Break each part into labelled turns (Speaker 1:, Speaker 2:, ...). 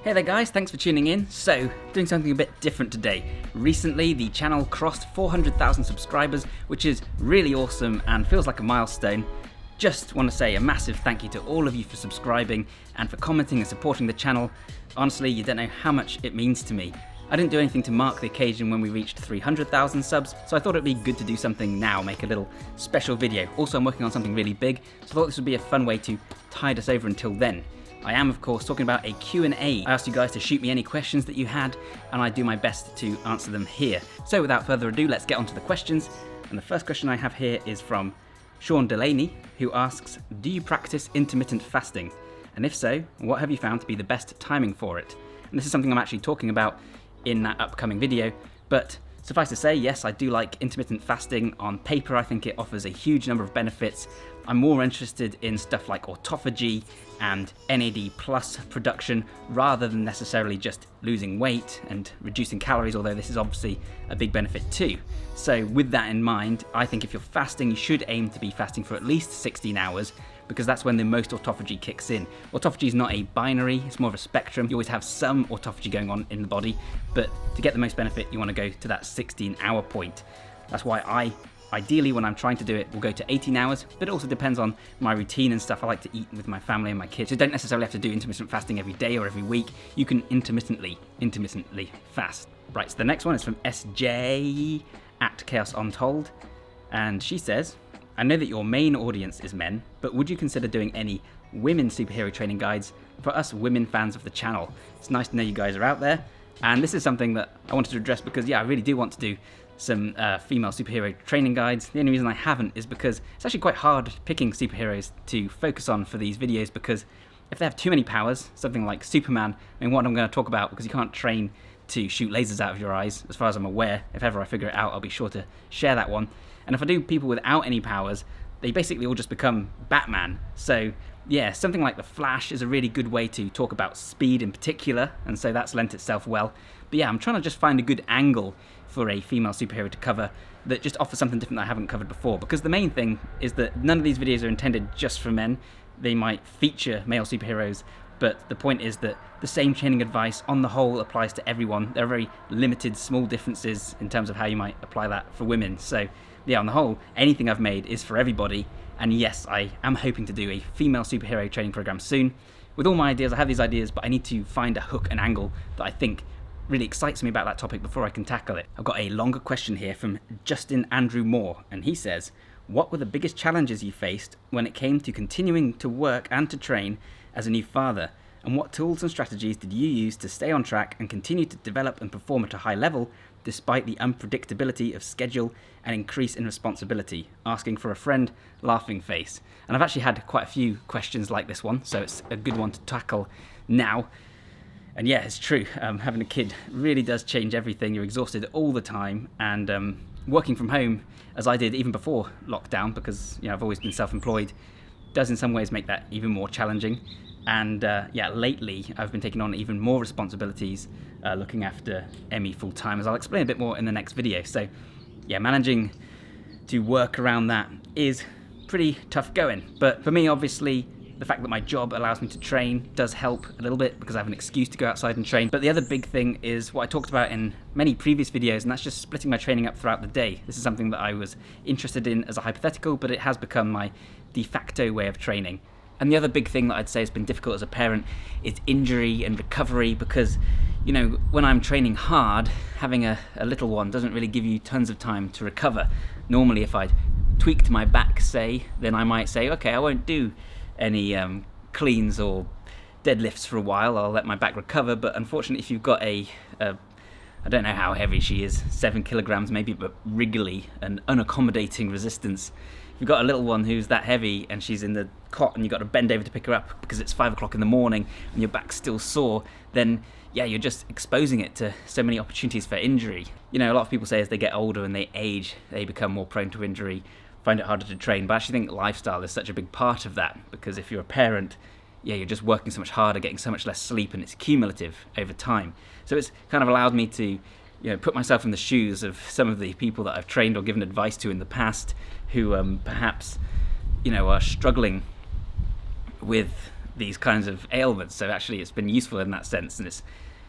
Speaker 1: Hey there guys, thanks for tuning in. So, doing something a bit different today. Recently, the channel crossed 400,000 subscribers, which is really awesome and feels like a milestone. Just want to say a massive thank you to all of you for subscribing and for commenting and supporting the channel. Honestly, you don't know how much it means to me. I didn't do anything to mark the occasion when we reached 300,000 subs, so I thought it'd be good to do something now, make a little special video. Also, I'm working on something really big, so I thought this would be a fun way to tide us over until then. I am, of course, talking about a Q&A. I asked you guys to shoot me any questions that you had, and I do my best to answer them here. So without further ado, let's get on to the questions. And the first question I have here is from Sean Delaney, who asks, do you practice intermittent fasting? And if so, what have you found to be the best timing for it? And this is something I'm actually talking about in that upcoming video, but suffice to say, yes, I do like intermittent fasting. On paper, I think it offers a huge number of benefits. I'm more interested in stuff like autophagy and NAD plus production rather than necessarily just losing weight and reducing calories, although this is obviously a big benefit too. So with that in mind, I think if you're fasting, you should aim to be fasting for at least 16 hours because that's when the most autophagy kicks in. Autophagy is not a binary, it's more of a spectrum. You always have some autophagy going on in the body, but to get the most benefit, you want to go to that 16-hour point. That's why ideally, when I'm trying to do it, will go to 18 hours, but it also depends on my routine and stuff. I like to eat with my family and my kids. You don't necessarily have to do intermittent fasting every day or every week. You can intermittently fast. Right, so the next one is from SJ at Chaos Untold, and she says, I know that your main audience is men, but would you consider doing any women superhero training guides for us women fans of the channel? It's nice to know you guys are out there, and this is something that I wanted to address because, yeah, I really do want to do some female superhero training guides. The only reason I haven't is because it's actually quite hard picking superheroes to focus on for these videos because if they have too many powers, something like Superman, I mean, what I'm going to talk about, because you can't train to shoot lasers out of your eyes, as far as I'm aware. If ever I figure it out, I'll be sure to share that one. And if I do people without any powers, they basically all just become Batman. So yeah, something like the Flash is a really good way to talk about speed in particular, and so that's lent itself well. But yeah, I'm trying to just find a good angle for a female superhero to cover that just offers something different that I haven't covered before, because the main thing is that none of these videos are intended just for men. They might feature male superheroes, but the point is that the same training advice on the whole applies to everyone. There are very limited small differences in terms of how you might apply that for women. So yeah, on the whole, anything I've made is for everybody. And yes, I am hoping to do a female superhero training program soon. With all my ideas, I have these ideas, but I need to find a hook and angle that I think really excites me about that topic before I can tackle it. I've got a longer question here from Justin Andrew Moore, and he says, what were the biggest challenges you faced when it came to continuing to work and to train as a new father? And what tools and strategies did you use to stay on track and continue to develop and perform at a high level despite the unpredictability of schedule and increase in responsibility? Asking for a friend, laughing face. And I've actually had quite a few questions like this one, so it's a good one to tackle now. And yeah, it's true. Having a kid really does change everything. You're exhausted all the time, and working from home, as I did even before lockdown, because I've always been self-employed, does in some ways make that even more challenging. And yeah, lately I've been taking on even more responsibilities, looking after Emmy full time, as I'll explain a bit more in the next video. So yeah, managing to work around that is pretty tough going. But for me, obviously, the fact that my job allows me to train does help a little bit because I have an excuse to go outside and train. But the other big thing is what I talked about in many previous videos, and that's just splitting my training up throughout the day. This is something that I was interested in as a hypothetical, but it has become my de facto way of training. And the other big thing that I'd say has been difficult as a parent is injury and recovery, because when I'm training hard, having a little one doesn't really give you tons of time to recover. Normally, if I'd tweaked my back, say, then I might say, okay, I won't do any cleans or deadlifts for a while, I'll let my back recover. But unfortunately, if you've got I don't know how heavy she is, 7 kilograms maybe, but wriggly and unaccommodating resistance. If you've got a little one who's that heavy and she's in the cot and you've got to bend over to pick her up because it's 5 o'clock in the morning and your back's still sore, then yeah, you're just exposing it to so many opportunities for injury. A lot of people say as they get older and they age, they become more prone to injury, find it harder to train. But I actually think lifestyle is such a big part of that, because if you're a parent, yeah, you're just working so much harder, getting so much less sleep, and it's cumulative over time. So it's kind of allowed me to put myself in the shoes of some of the people that I've trained or given advice to in the past who perhaps are struggling with these kinds of ailments. So actually it's been useful in that sense, and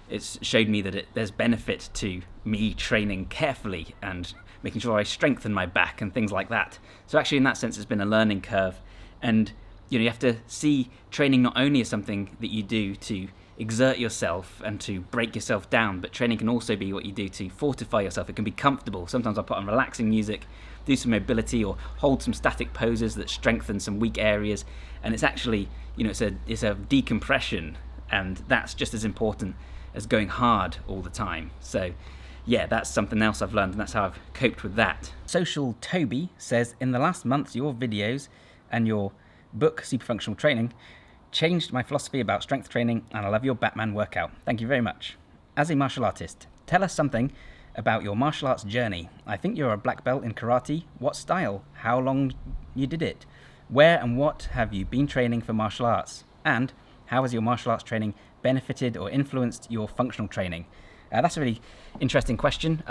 Speaker 1: it's showed me that there's benefit to me training carefully and making sure I strengthen my back and things like that. So actually in that sense it's been a learning curve, and you have to see training not only as something that you do to exert yourself and to break yourself down, but training can also be what you do to fortify yourself. It can be comfortable. Sometimes I put on relaxing music, do some mobility, or hold some static poses that strengthen some weak areas, and it's actually, it's a decompression, and that's just as important as going hard all the time. So yeah, that's something else I've learned, and that's how I've coped with that. Social Toby says, in the last months your videos and your book Super Functional Training changed my philosophy about strength training, and I love your Batman workout. Thank you very much. As a martial artist, tell us something about your martial arts journey. I think you're a black belt in karate. What style? How long you did it? Where and what have you been training for martial arts? And how has your martial arts training benefited or influenced your functional training? That's a really interesting question.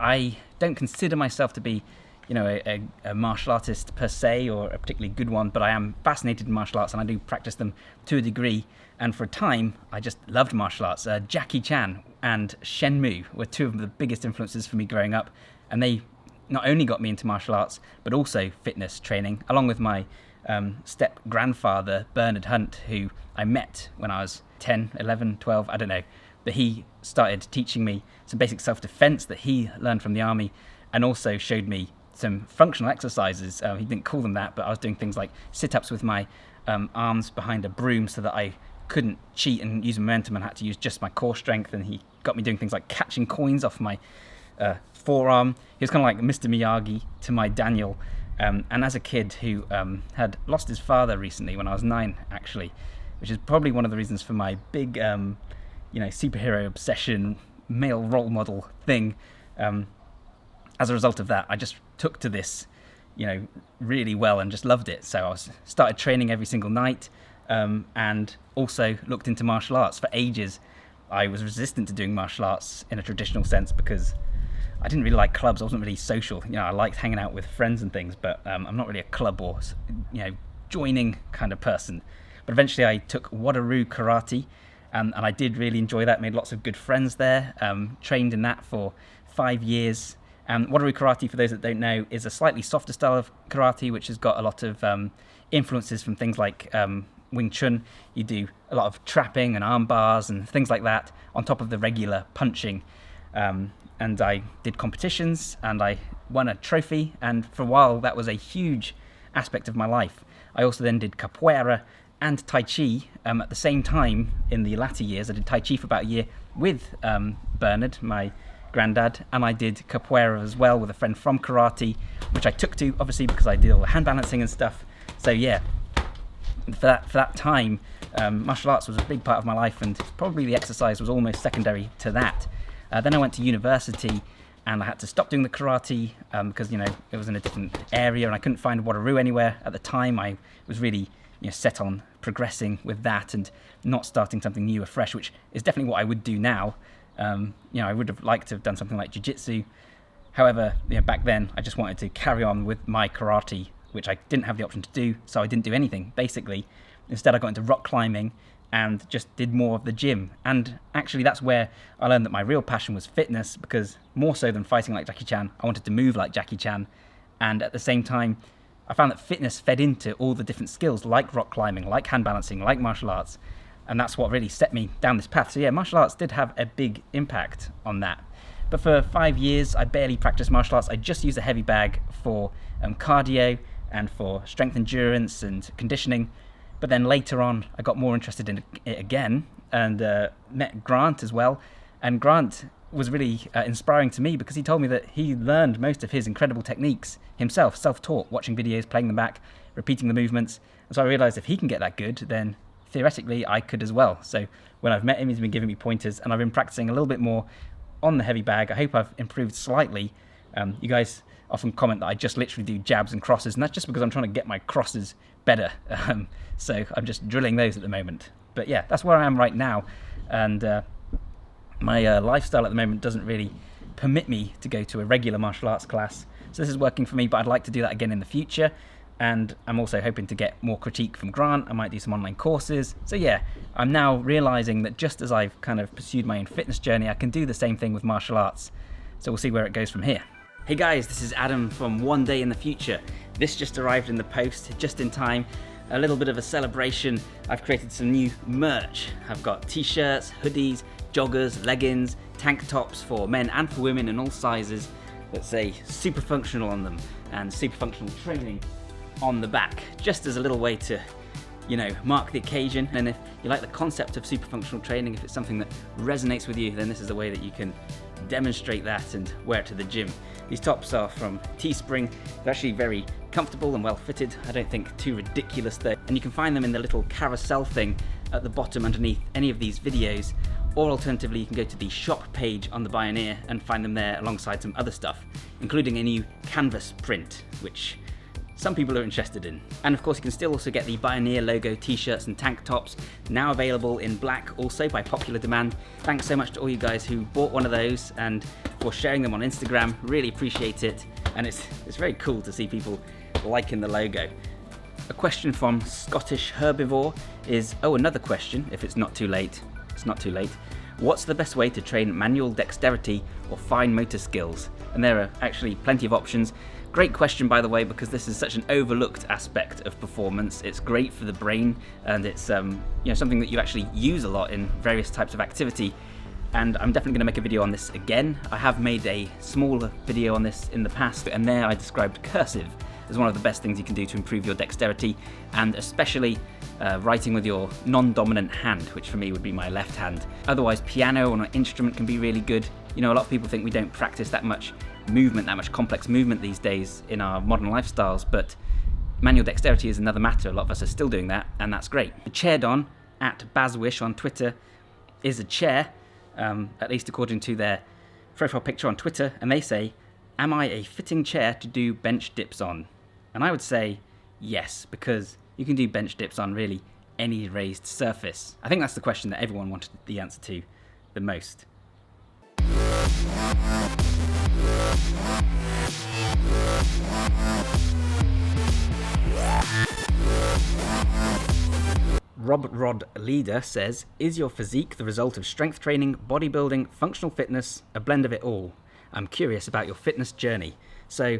Speaker 1: I don't consider myself to be a martial artist per se, or a particularly good one, but I am fascinated in martial arts and I do practice them to a degree. And for a time, I just loved martial arts. Jackie Chan and Shenmue were two of the biggest influences for me growing up, and they not only got me into martial arts, but also fitness training, along with my step-grandfather, Bernard Hunt, who I met when I was 10, 11, 12, I don't know. But he started teaching me some basic self-defense that he learned from the army, and also showed me some functional exercises. He didn't call them that, but I was doing things like sit-ups with my arms behind a broom so that I couldn't cheat and use momentum and had to use just my core strength. And he got me doing things like catching coins off my forearm. He was kind of like Mr. Miyagi to my Daniel. And as a kid who had lost his father recently when I was 9, actually, which is probably one of the reasons for my big, superhero obsession, male role model thing. As a result of that, I just took to this, really well and just loved it. So I started training every single night, and also looked into martial arts. For ages, I was resistant to doing martial arts in a traditional sense because I didn't really like clubs. I wasn't really social. I liked hanging out with friends and things, but I'm not really a club or, joining kind of person. But eventually I took Wadaroo Karate, and I did really enjoy that. Made lots of good friends there. Trained in that for 5 years. Wadaroo Karate, for those that don't know, is a slightly softer style of karate, which has got a lot of influences from things like Wing Chun. You do a lot of trapping and arm bars and things like that on top of the regular punching. And I did competitions, and I won a trophy, and for a while that was a huge aspect of my life. I also then did capoeira and Tai Chi at the same time in the latter years. I did Tai Chi for about a year with Bernard, my granddad, and I did capoeira as well with a friend from karate, which I took to, obviously, because I did all the hand balancing and stuff. So yeah, for that time, martial arts was a big part of my life, and probably the exercise was almost secondary to that. Then I went to university, and I had to stop doing the karate because it was in a different area, and I couldn't find Wadaroo anywhere at the time. I was really set on progressing with that and not starting something new or fresh, which is definitely what I would do now. I would have liked to have done something like jiu-jitsu. However, back then I just wanted to carry on with my karate, which I didn't have the option to do, so I didn't do anything, basically. Instead, I got into rock climbing and just did more of the gym. And actually, that's where I learned that my real passion was fitness, because more so than fighting like Jackie Chan, I wanted to move like Jackie Chan. And at the same time, I found that fitness fed into all the different skills, like rock climbing, like hand balancing, like martial arts. And that's what really set me down this path. So yeah, martial arts did have a big impact on that. But for 5 years, I barely practiced martial arts. I just used a heavy bag for cardio and for strength endurance and conditioning. But then later on, I got more interested in it again, and met Grant as well. And Grant was really inspiring to me, because he told me that he learned most of his incredible techniques himself, self-taught, watching videos, playing them back, repeating the movements. And so I realized if he can get that good, then theoretically I could as well. So when I've met him, he's been giving me pointers, and I've been practicing a little bit more on the heavy bag. I hope I've improved slightly. You guys often comment that I just literally do jabs and crosses, and that's just because I'm trying to get my crosses better. So I'm just drilling those at the moment. But yeah, that's where I am right now. And my lifestyle at the moment doesn't really permit me to go to a regular martial arts class. So this is working for me, but I'd like to do that again in the future. And I'm also hoping to get more critique from Grant. I might do some online courses. So yeah, I'm now realizing that just as I've kind of pursued my own fitness journey, I can do the same thing with martial arts. So we'll see where it goes from here. Hey guys, this is Adam from One Day in the Future. This just arrived in the post, just in time. A little bit of a celebration. I've created some new merch. I've got t-shirts, hoodies, joggers, leggings, tank tops for men and for women in all sizes that say super functional on them and super functional training on the back, just as a little way to, you know, mark the occasion. And if you like the concept of super functional training, if it's something that resonates with you, then this is a way that you can demonstrate that and wear it to the gym. These tops are from Teespring. They're actually very comfortable and well fitted. I don't think too ridiculous though. And you can find them in the little carousel thing at the bottom underneath any of these videos. Or alternatively, you can go to the shop page on the Bioneer and find them there alongside some other stuff, including a new canvas print, which some people are interested in. And of course, you can still also get the Bioneer logo t-shirts and tank tops, now available in black also by popular demand. Thanks so much to all you guys who bought one of those and for sharing them on Instagram. Really appreciate it. And it's very cool to see people liking the logo. A question from Scottish Herbivore is, another question, if it's not too late. It's not too late. What's the best way to train manual dexterity or fine motor skills? And there are actually plenty of options. Great question, by the way, because this is such an overlooked aspect of performance. It's great for the brain, and it's something that you actually use a lot in various types of activity. And I'm definitely going to make a video on this again. I have made a smaller video on this in the past, and there I described cursive as one of the best things you can do to improve your dexterity, and especially writing with your non-dominant hand, which for me would be my left hand. Otherwise, piano or an instrument can be really good. You know, a lot of people think we don't practice that much movement, that much complex movement these days in our modern lifestyles, but manual dexterity is another matter. A lot of us are still doing that, and that's great. The chair don at Bazwish on Twitter is a chair, at least according to their profile picture on Twitter, and they say, am I a fitting chair to do bench dips on? And I would say yes, because you can do bench dips on really any raised surface. I think that's the question that everyone wanted the answer to the most. Rob Rod Leader says, is your physique the result of strength training, bodybuilding, functional fitness, a blend of it all? I'm curious about your fitness journey. So,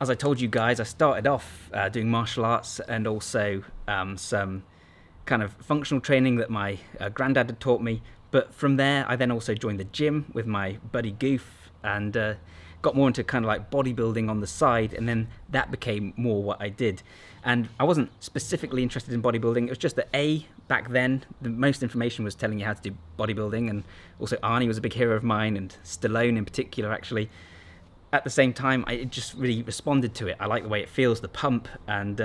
Speaker 1: as I told you guys, I started off doing martial arts and also some kind of functional training that my granddad had taught me. But from there, I then also joined the gym with my buddy Goof and got more into kind of like bodybuilding on the side, and then that became more what I did. And I wasn't specifically interested in bodybuilding. It was just that back then, the most information was telling you how to do bodybuilding, and also Arnie was a big hero of mine, and Stallone in particular, actually. At the same time, I just really responded to it. I like the way it feels, the pump, and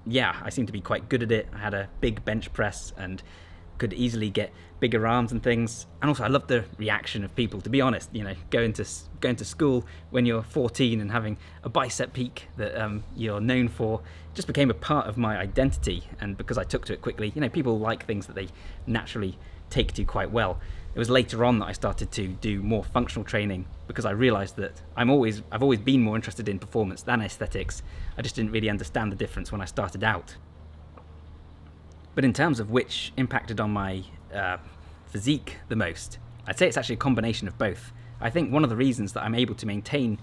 Speaker 1: yeah, I seem to be quite good at it. I had a big bench press and could easily get bigger arms and things. And also I love the reaction of people, to be honest. You know, going to school when you're 14 and having a bicep peak that you're known for just became a part of my identity. And because I took to it quickly, you know, people like things that they naturally take to quite well. It was later on that I started to do more functional training, because I realized that I've always been more interested in performance than aesthetics. I just didn't really understand the difference when I started out. But in terms of which impacted on my physique the most, I'd say it's actually a combination of both. I think one of the reasons that I'm able to maintain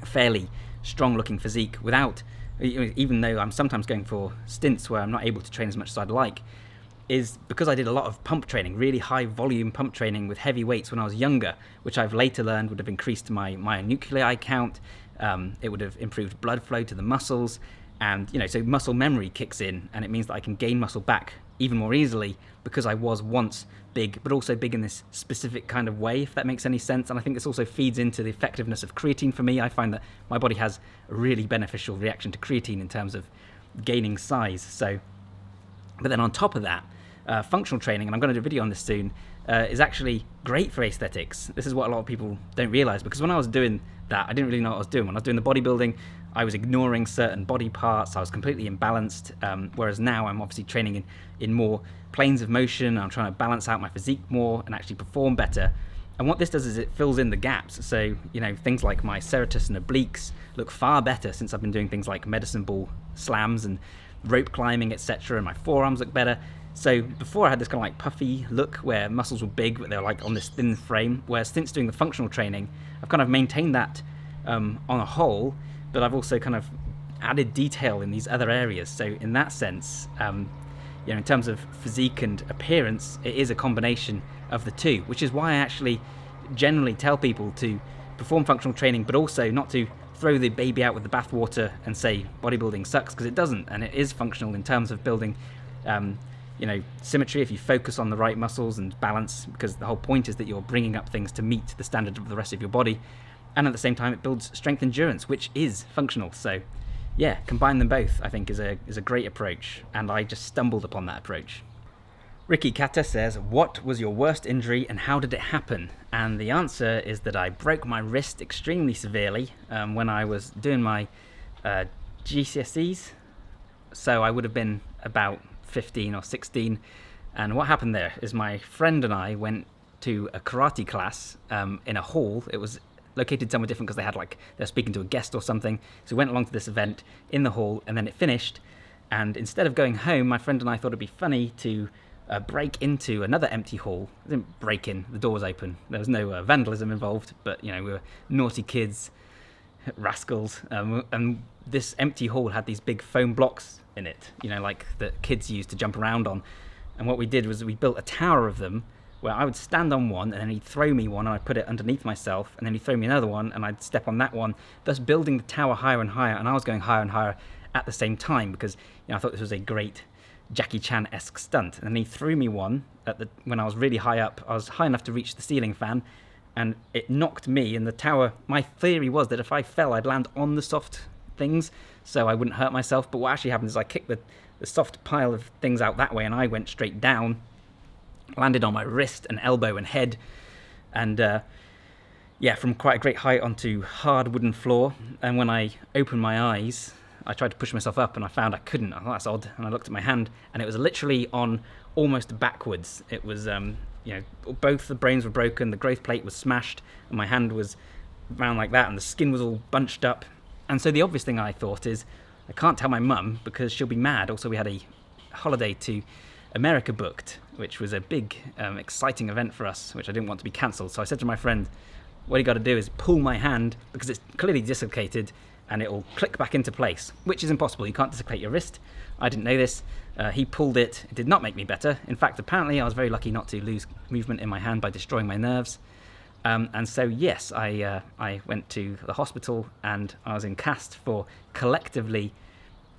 Speaker 1: a fairly strong looking physique without, even though I'm sometimes going for stints where I'm not able to train as much as I'd like, is because I did a lot of pump training, really high volume pump training with heavy weights when I was younger, which I've later learned would have increased my myonuclei count. It would have improved blood flow to the muscles. And, you know, so muscle memory kicks in, and it means that I can gain muscle back even more easily because I was once big, but also big in this specific kind of way, if that makes any sense. And I think this also feeds into the effectiveness of creatine for me. I find that my body has a really beneficial reaction to creatine in terms of gaining size. So, but then on top of that, functional training, and I'm going to do a video on this soon, is actually great for aesthetics. This is what a lot of people don't realize, because when I was doing that, I didn't really know what I was doing. When I was doing the bodybuilding, I was ignoring certain body parts. I was completely imbalanced, whereas now I'm obviously training in more planes of motion. I'm trying to balance out my physique more and actually perform better. And what this does is it fills in the gaps. So, things like my serratus and obliques look far better since I've been doing things like medicine ball slams and rope climbing, etc. And my forearms look better. So before I had this kind of like puffy look where muscles were big, but they were like on this thin frame. Whereas since doing the functional training, I've kind of maintained that on a whole, but I've also kind of added detail in these other areas. So in that sense, in terms of physique and appearance, it is a combination of the two, which is why I actually generally tell people to perform functional training, but also not to throw the baby out with the bathwater and say bodybuilding sucks, because it doesn't, and it is functional in terms of building symmetry if you focus on the right muscles and balance, because the whole point is that you're bringing up things to meet the standard of the rest of your body, and at the same time it builds strength endurance, which is functional. So yeah, combine them both, I think, is a great approach, and I just stumbled upon that approach. Ricky Kata says, what was your worst injury and how did it happen? And the answer is that I broke my wrist extremely severely when I was doing my GCSEs. So I would have been about 15 or 16. And what happened there is my friend and I went to a karate class in a hall. It was located somewhere different because they were speaking to a guest or something. So we went along to this event in the hall, and then it finished. And instead of going home, my friend and I thought it'd be funny to break into another empty hall. I didn't break in, the door was open. There was no vandalism involved, but we were naughty kids, rascals. And this empty hall had these big foam blocks in it, like that kids used to jump around on. And what we did was we built a tower of them where I would stand on one and then he'd throw me one and I'd put it underneath myself, and then he'd throw me another one and I'd step on that one, thus building the tower higher and higher, and I was going higher and higher at the same time because I thought this was a great Jackie Chan-esque stunt. And then he threw me one when I was really high up. I was high enough to reach the ceiling fan, and it knocked me in the tower. My theory was that if I fell, I'd land on the soft things so I wouldn't hurt myself, but what actually happened is I kicked the soft pile of things out that way, and I went straight down, landed on my wrist and elbow and head, and from quite a great height onto hard wooden floor. And when I opened my eyes, I tried to push myself up and I found I couldn't. I thought, that's odd. And I looked at my hand and it was literally on almost backwards. It was, both the brains were broken, the growth plate was smashed, and my hand was round like that, and the skin was all bunched up. And so the obvious thing I thought is, I can't tell my mum because she'll be mad. Also, we had a holiday to America booked, which was a big, exciting event for us, which I didn't want to be cancelled. So I said to my friend, what you got to do is pull my hand, because it's clearly dislocated, and it'll click back into place, which is impossible. You can't dislocate your wrist. I didn't know this. He pulled it. It did not make me better. In fact, apparently I was very lucky not to lose movement in my hand by destroying my nerves. And so, yes, I went to the hospital and I was in cast for collectively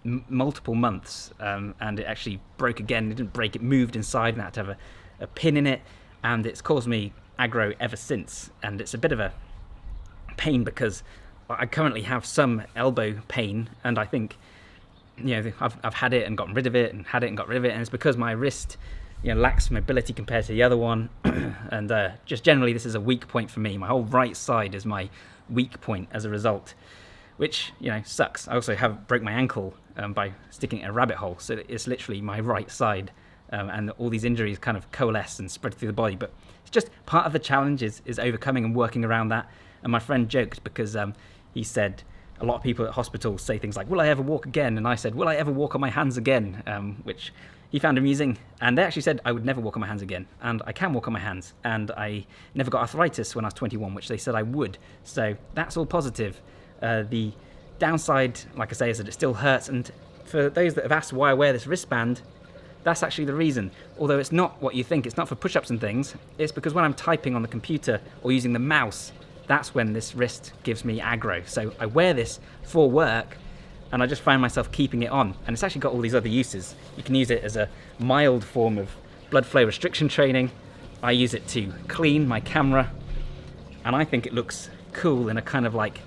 Speaker 1: multiple months. And it actually broke again. It didn't break. It moved inside and I had to have a pin in it. And it's caused me aggro ever since. And it's a bit of a pain because I currently have some elbow pain, and I think, I've had it and gotten rid of it, and had it and got rid of it, and it's because my wrist, lacks mobility compared to the other one, and just generally this is a weak point for me. My whole right side is my weak point as a result, which, sucks. I also broke my ankle by sticking in a rabbit hole, so it's literally my right side, and all these injuries kind of coalesce and spread through the body, but it's just part of the challenge is overcoming and working around that. And my friend joked because he said a lot of people at hospitals say things like, will I ever walk again? And I said, will I ever walk on my hands again? Which he found amusing. And they actually said I would never walk on my hands again. And I can walk on my hands. And I never got arthritis when I was 21, which they said I would. So that's all positive. The downside, like I say, is that it still hurts. And for those that have asked why I wear this wristband, that's actually the reason. Although it's not what you think. It's not for push-ups and things. It's because when I'm typing on the computer or using the mouse, that's when this wrist gives me aggro. So I wear this for work, and I just find myself keeping it on. And it's actually got all these other uses. You can use it as a mild form of blood flow restriction training. I use it to clean my camera, and I think it looks cool in a kind of like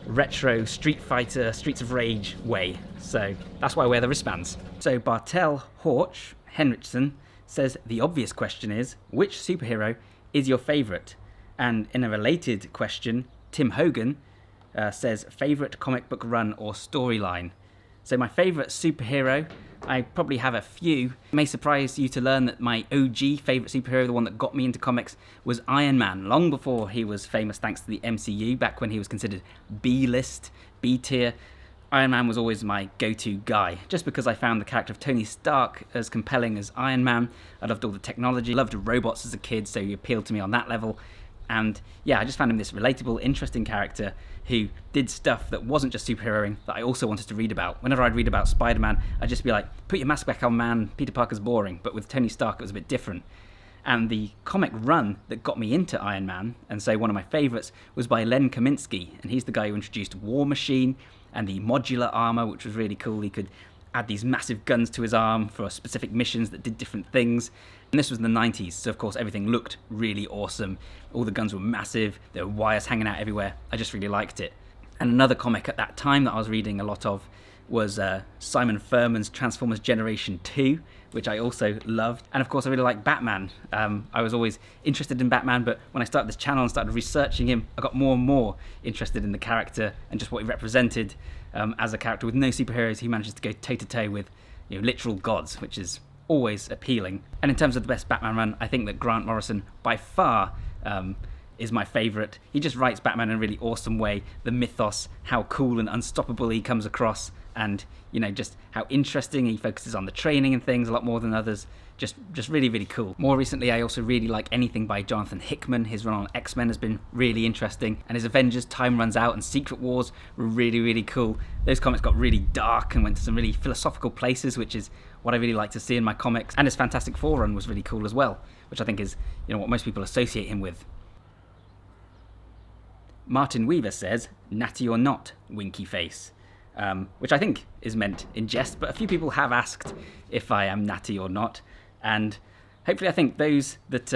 Speaker 1: retro Street Fighter, Streets of Rage way. So that's why I wear the wristbands. So Bartel Horch Henrichsen says, the obvious question is, which superhero is your favourite? And in a related question, Tim Hogan says, favourite comic book run or storyline? So my favourite superhero, I probably have a few. It may surprise you to learn that my OG favourite superhero, the one that got me into comics, was Iron Man, long before he was famous thanks to the MCU, back when he was considered B-list, B-tier. Iron Man was always my go-to guy, just because I found the character of Tony Stark as compelling as Iron Man. I loved all the technology, loved robots as a kid, so he appealed to me on that level. And yeah, I just found him this relatable, interesting character who did stuff that wasn't just superheroing, that I also wanted to read about. Whenever I'd read about Spider-Man, I'd just be like, put your mask back on, man, Peter Parker's boring. But with Tony Stark, it was a bit different. And the comic run that got me into Iron Man, and so one of my favourites, was by Len Kaminsky. And he's the guy who introduced War Machine and the modular armour, which was really cool. He could add these massive guns to his arm for specific missions that did different things. And this was in the 90s, so of course everything looked really awesome. All the guns were massive, there were wires hanging out everywhere. I just really liked it. And another comic at that time that I was reading a lot of was Simon Furman's Transformers Generation 2, which I also loved. And of course I really like Batman. I was always interested in Batman, but when I started this channel and started researching him, I got more and more interested in the character and just what he represented as a character. With no superheroes, he manages to go toe-to-toe with literal gods, which is always appealing. And in terms of the best Batman run, I think that Grant Morrison by far is my favourite. He just writes Batman in a really awesome way. The mythos, how cool and unstoppable he comes across, and just how interesting he focuses on the training and things a lot more than others. Just really, really cool. More recently, I also really like anything by Jonathan Hickman. His run on X-Men has been really interesting, and his Avengers, Time Runs Out, and Secret Wars were really, really cool. Those comics got really dark and went to some really philosophical places, which is what I really like to see in my comics. And his Fantastic Four run was really cool as well, which I think is what most people associate him with. Martin Weaver says, "Natty or not, winky face," which I think is meant in jest, but a few people have asked if I am natty or not, and hopefully I think those that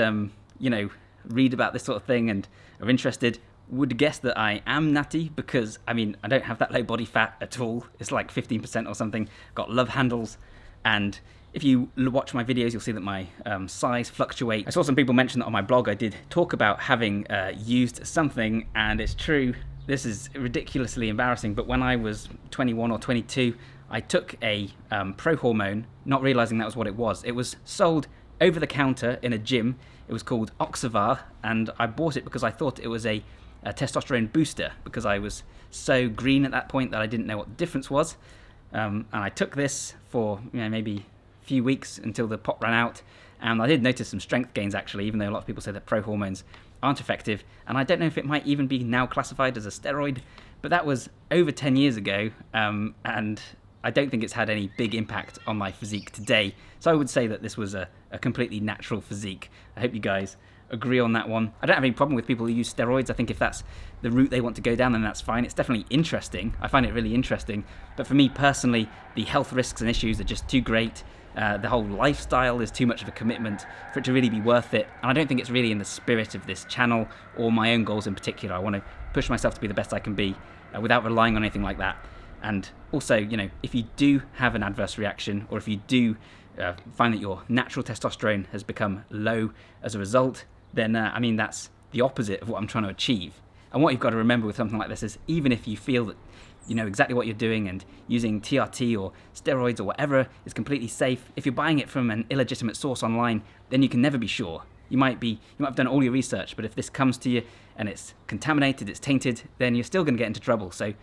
Speaker 1: read about this sort of thing and are interested would guess that I am natty, because I don't have that low body fat at all. It's like 15% or something. Got love handles, and if you watch my videos, you'll see that my size fluctuates. I saw some people mention that on my blog I did talk about having used something, and it's true. This is ridiculously embarrassing, but when I was 21 or 22, I took a pro-hormone, not realising that was what it was. It was sold over the counter in a gym. It was called Oxavar, and I bought it because I thought it was a testosterone booster, because I was so green at that point that I didn't know what the difference was. And I took this for maybe few weeks until the pot ran out, and I did notice some strength gains actually, even though a lot of people say that pro hormones aren't effective, and I don't know if it might even be now classified as a steroid, but that was over 10 years ago, and I don't think it's had any big impact on my physique today, so I would say that this was a completely natural physique. I hope you guys agree on that one. I don't have any problem with people who use steroids. I think if that's the route they want to go down, then that's fine. It's definitely interesting. I find it really interesting, but for me personally, the health risks and issues are just too great. The whole lifestyle is too much of a commitment for it to really be worth it, and I don't think it's really in the spirit of this channel or my own goals in particular. I want to push myself to be the best I can be without relying on anything like that. And also, if you do have an adverse reaction, or if you do find that your natural testosterone has become low as a result, then that's the opposite of what I'm trying to achieve. And what you've got to remember with something like this is, even if you feel that you know exactly what you're doing and using TRT or steroids or whatever is completely safe, if you're buying it from an illegitimate source online, then you can never be sure. You might have done all your research, but if this comes to you and it's contaminated, it's tainted, then you're still going to get into trouble. So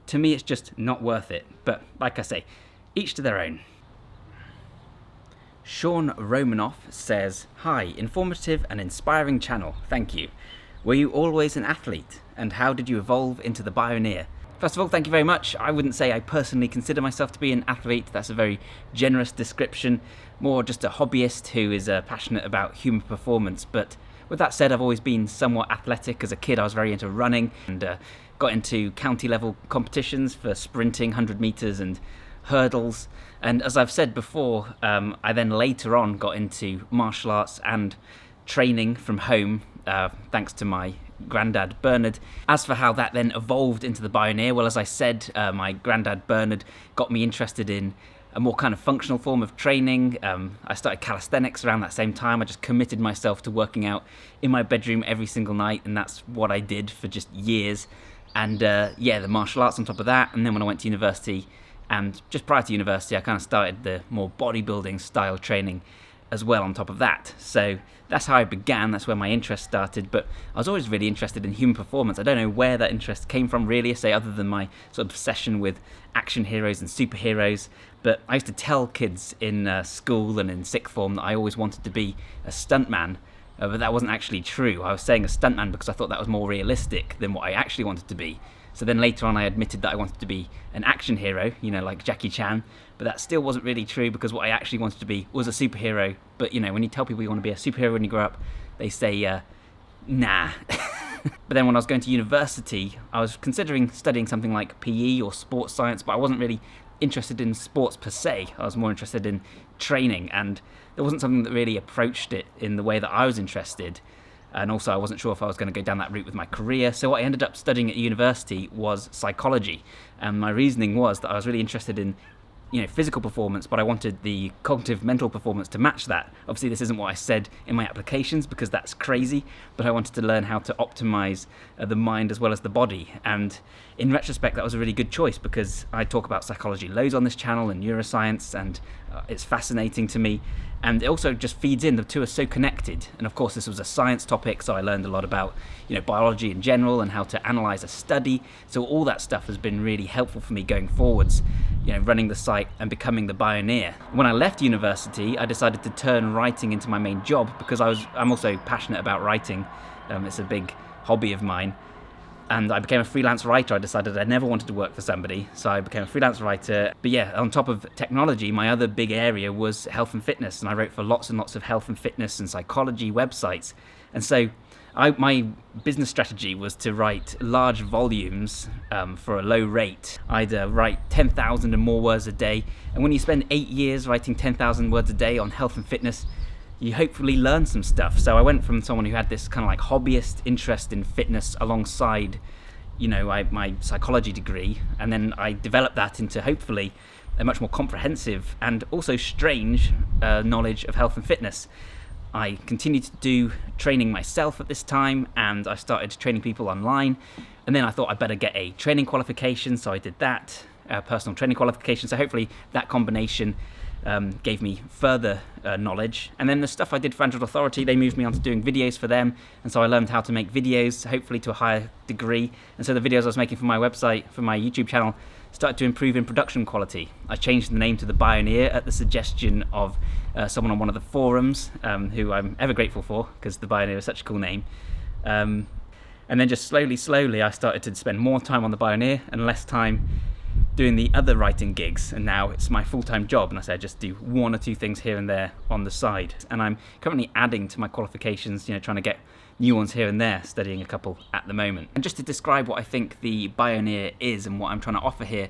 Speaker 1: to me, it's just not worth it. But like I say, each to their own. Sean Romanoff says, "Hi, informative and inspiring channel, thank you. Were you always an athlete, and how did you evolve into the Bioneer?" First of all, thank you very much. I wouldn't say I personally consider myself to be an athlete. That's a very generous description. More just a hobbyist who is passionate about human performance. But with that said, I've always been somewhat athletic. As a kid, I was very into running and got into county level competitions for sprinting, 100 metres and hurdles. And as I've said before, I then later on got into martial arts and training from home, thanks to my granddad Bernard. As for how that then evolved into the Bioneer, well, as I said, my granddad Bernard got me interested in a more kind of functional form of training. I started calisthenics around that same time. I just committed myself to working out in my bedroom every single night, and that's what I did for just years. And the martial arts on top of that. And then when I went to university And just prior to university, I kind of started the more bodybuilding style training as well on top of that. So that's how I began, that's where my interest started, but I was always really interested in human performance. I don't know where that interest came from really, say, other than my sort of obsession with action heroes and superheroes. But I used to tell kids in school and in sixth form that I always wanted to be a stuntman, but that wasn't actually true. I was saying a stuntman because I thought that was more realistic than what I actually wanted to be. So then later on I admitted that I wanted to be an action hero, like Jackie Chan, but that still wasn't really true because what I actually wanted to be was a superhero. But when you tell people you want to be a superhero when you grow up, they say, nah. But then when I was going to university, I was considering studying something like PE or sports science, but I wasn't really interested in sports per se. I was more interested in training, and there wasn't something that really approached it in the way that I was interested. And also I wasn't sure if I was going to go down that route with my career. So what I ended up studying at university was psychology. And my reasoning was that I was really interested in physical performance, but I wanted the cognitive mental performance to match that. Obviously this isn't what I said in my applications because that's crazy, but I wanted to learn how to optimize the mind as well as the body. And in retrospect, that was a really good choice because I talk about psychology loads on this channel and neuroscience, and it's fascinating to me. And it also just feeds in, the two are so connected. And of course this was a science topic, so I learned a lot about biology in general and how to analyze a study. So all that stuff has been really helpful for me going forwards, running the site and becoming the Bioneer. When I left university, I decided to turn writing into my main job because I'm also passionate about writing. It's a big hobby of mine. And I became a freelance writer. I decided I never wanted to work for somebody, so I became a freelance writer. But yeah, on top of technology, my other big area was health and fitness, and I wrote for lots and lots of health and fitness and psychology websites. And so my business strategy was to write large volumes for a low rate. I'd write 10,000 and more words a day, and when you spend 8 years writing 10,000 words a day on health and fitness, you hopefully learn some stuff. So I went from someone who had this kind of like hobbyist interest in fitness alongside, my psychology degree, and then I developed that into hopefully a much more comprehensive and also strange knowledge of health and fitness. I continued to do training myself at this time, and I started training people online, and then I thought I'd better get a training qualification, so I did that, personal training qualification. So hopefully that combination gave me further knowledge. And then the stuff I did for Android Authority, they moved me on to doing videos for them, and so I learned how to make videos, hopefully to a higher degree. And so the videos I was making for my website, for my YouTube channel, started to improve in production quality. I changed the name to the Bioneer at the suggestion of someone on one of the forums, who I'm ever grateful for, because the Bioneer is such a cool name. And then just slowly I started to spend more time on the Bioneer and less time doing the other writing gigs, and now it's my full-time job, and I say I just do one or two things here and there on the side. And I'm currently adding to my qualifications, trying to get new ones here and there, studying a couple at the moment. And just to describe what I think the Bioneer is and what I'm trying to offer here,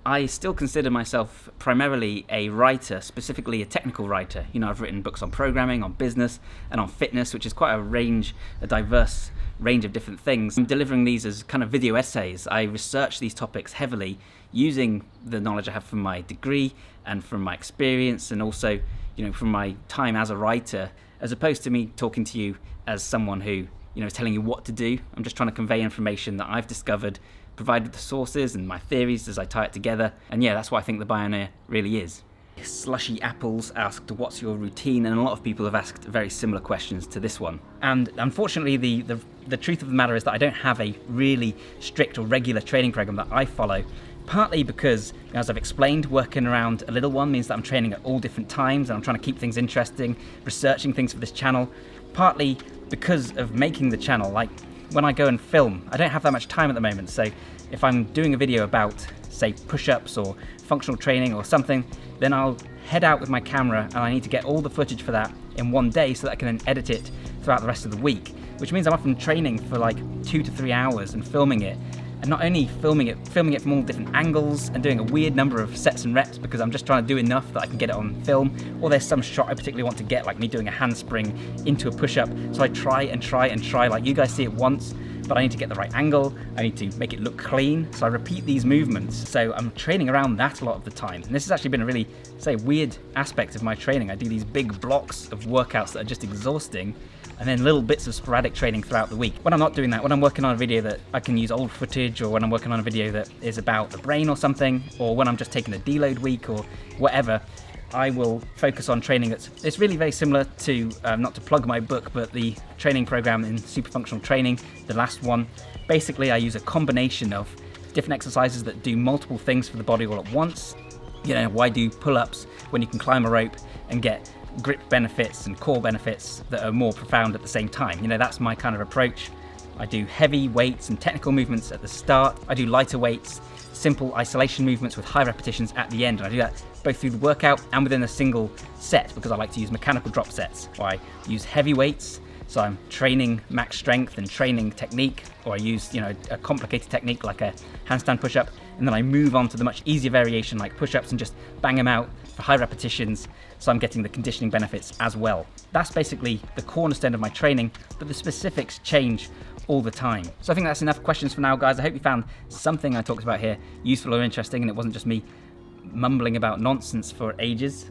Speaker 1: I still consider myself primarily a writer, specifically a technical writer. I've written books on programming, on business, and on fitness, which is quite a diverse range of different things. I'm delivering these as kind of video essays. I research these topics heavily using the knowledge I have from my degree and from my experience, and also, from my time as a writer, as opposed to me talking to you as someone who, is telling you what to do. I'm just trying to convey information that I've discovered, provided the sources and my theories as I tie it together. And yeah, that's what I think the Bioneer really is. Slushy Apples asked, what's your routine? And a lot of people have asked very similar questions to this one. And unfortunately, the truth of the matter is that I don't have a really strict or regular training program that I follow. Partly because, as I've explained, working around a little one means that I'm training at all different times, and I'm trying to keep things interesting, researching things for this channel. Partly because of making the channel, like when I go and film, I don't have that much time at the moment. So if I'm doing a video about, say, push-ups or functional training or something, then I'll head out with my camera, and I need to get all the footage for that in one day so that I can then edit it throughout the rest of the week, which means I'm often training for like 2 to 3 hours and filming it. And not only filming it from all different angles and doing a weird number of sets and reps because I'm just trying to do enough that I can get it on film, or there's some shot I particularly want to get, like me doing a handspring into a push-up, so I try, like you guys see it once, but I need to get the right angle, I need to make it look clean, so I repeat these movements. So I'm training around that a lot of the time, and this has actually been a really, weird aspect of my training. I do these big blocks of workouts that are just exhausting, and then little bits of sporadic training throughout the week. When I'm not doing that, when I'm working on a video that I can use old footage, or when I'm working on a video that is about the brain or something, or when I'm just taking a deload week or whatever, I will focus on training it's really very similar to, not to plug my book, but the training program in Super Functional Training, the last one. Basically, I use a combination of different exercises that do multiple things for the body all at once. You know, why do pull-ups when you can climb a rope and get grip benefits and core benefits that are more profound at the same time? You know, that's my kind of approach. I do heavy weights and technical movements at the start. I do lighter weights, simple isolation movements with high repetitions at the end. And I do that both through the workout and within a single set, because I like to use mechanical drop sets. Or I use heavy weights, so I'm training max strength and training technique, or I use, you know, a complicated technique like a handstand push-up, and then I move on to the much easier variation like push-ups and just bang them out for high repetitions, so I'm getting the conditioning benefits as well. That's basically the cornerstone of my training, but the specifics change all the time. So I think that's enough questions for now, guys. I hope you found something I talked about here useful or interesting, and it wasn't just me mumbling about nonsense for ages.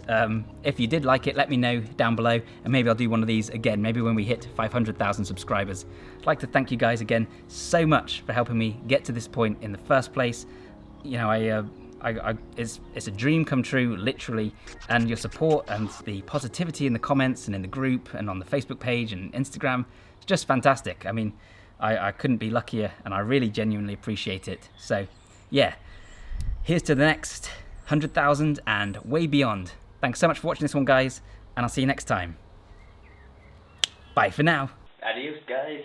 Speaker 1: If you did like it, let me know down below, and maybe I'll do one of these again, maybe when we hit 500,000 subscribers. I'd like to thank you guys again so much for helping me get to this point in the first place. You know, it's a dream come true, literally, and your support and the positivity in the comments and in the group and on the Facebook page and Instagram, it's just fantastic. I mean, I couldn't be luckier, and I really genuinely appreciate it. So yeah, here's to the next 100,000 and way beyond. Thanks so much for watching this one, guys, and I'll see you next time. Bye for now. Adios, guys.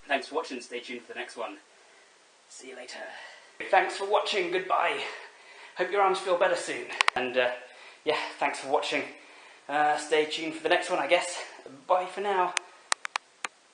Speaker 1: Thanks for watching. Stay tuned for the next one. See you later. Thanks for watching. Goodbye. Hope your arms feel better soon. And yeah, thanks for watching. Stay tuned for the next one, I guess. Bye for now.